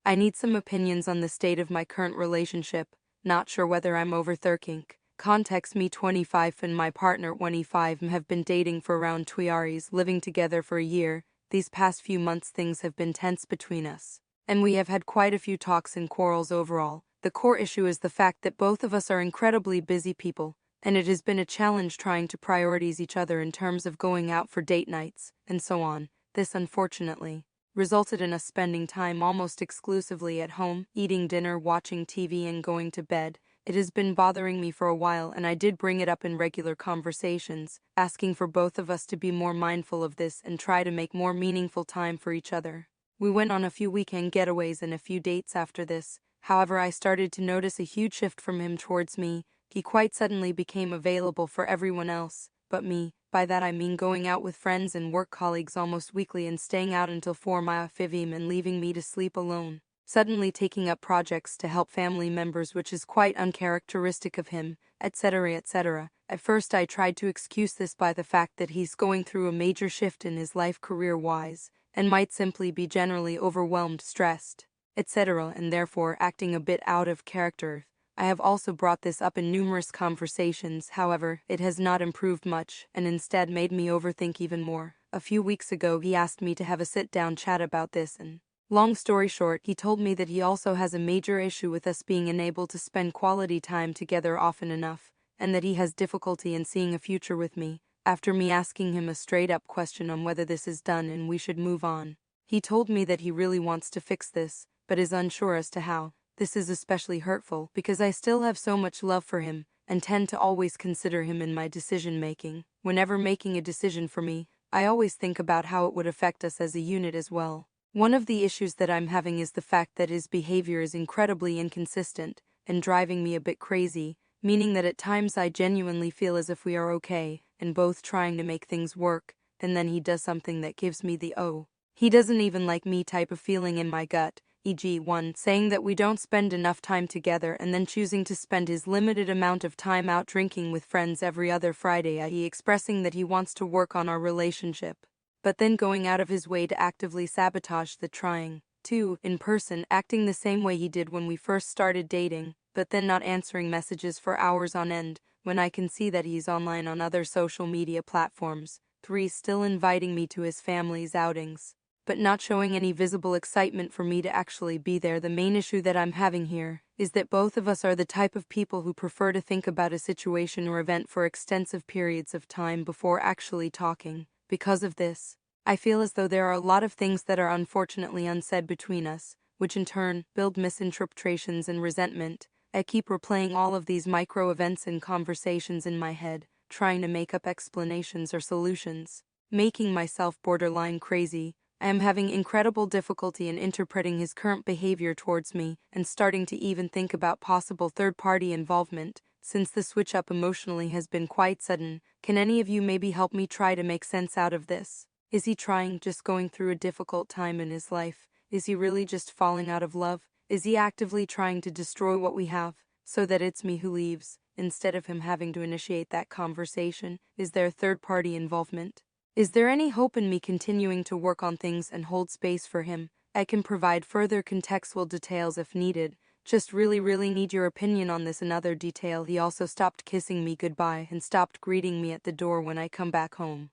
I need some opinions on the state of my current relationship. Not sure whether I'm overthinking. Context: me 25 and my partner 25 have been dating for around 2 years, living together for a year. These past few months things have been tense between us, and we have had quite a few talks and quarrels overall. The core issue is the fact that both of us are incredibly busy people, and it has been a challenge trying to prioritize each other in terms of going out for date nights, and so on. This, unfortunately, resulted in us spending time almost exclusively at home, eating dinner, watching TV, and going to bed. It has been bothering me for a while, and I did bring it up in regular conversations, asking for both of us to be more mindful of this and try to make more meaningful time for each other. We went on a few weekend getaways and a few dates after this. However, I started to notice a huge shift from him towards me. He quite suddenly became available for everyone else but me. By that I mean going out with friends and work colleagues almost weekly and staying out until 4 p.m. and leaving me to sleep alone. Suddenly taking up projects to help family members, which is quite uncharacteristic of him, etc., etc. At first I tried to excuse this by the fact that he's going through a major shift in his life career-wise, and might simply be generally overwhelmed, stressed, etc., and therefore acting a bit out of character. I have also brought this up in numerous conversations. However, it has not improved much, and instead made me overthink even more. A few weeks ago he asked me to have a sit-down chat about this, and long story short, he told me that he also has a major issue with us being unable to spend quality time together often enough, and that he has difficulty in seeing a future with me. After me asking him a straight-up question on whether this is done and we should move on, he told me that he really wants to fix this, but is unsure as to how. This is especially hurtful because I still have so much love for him and tend to always consider him in my decision-making. Whenever making a decision for me, I always think about how it would affect us as a unit as well. One of the issues that I'm having is the fact that his behavior is incredibly inconsistent and driving me a bit crazy, meaning that at times I genuinely feel as if we are okay and both trying to make things work, and then he does something that gives me the "oh, he doesn't even like me" type of feeling in my gut. E.g., 1. Saying that we don't spend enough time together and then choosing to spend his limited amount of time out drinking with friends every other Friday, i.e. expressing that he wants to work on our relationship, but then going out of his way to actively sabotage the trying. 2. In person, acting the same way he did when we first started dating, but then not answering messages for hours on end when I can see that he's online on other social media platforms. 3. Still inviting me to his family's outings, but not showing any visible excitement for me to actually be there. The main issue that I'm having here is that both of us are the type of people who prefer to think about a situation or event for extensive periods of time before actually talking. Because of this, I feel as though there are a lot of things that are unfortunately unsaid between us, which in turn build misinterpretations and resentment. I keep replaying all of these micro events and conversations in my head, trying to make up explanations or solutions, making myself borderline crazy. I am having incredible difficulty in interpreting his current behavior towards me and starting to even think about possible third-party involvement, since the switch-up emotionally has been quite sudden. Can any of you maybe help me try to make sense out of this? Is he just going through a difficult time in his life? Is he really just falling out of love? Is he actively trying to destroy what we have, so that it's me who leaves, instead of him having to initiate that conversation? Is there third-party involvement? Is there any hope in me continuing to work on things and hold space for him? I can provide further contextual details if needed. Just really need your opinion on this. Another detail: he also stopped kissing me goodbye and stopped greeting me at the door when I come back home.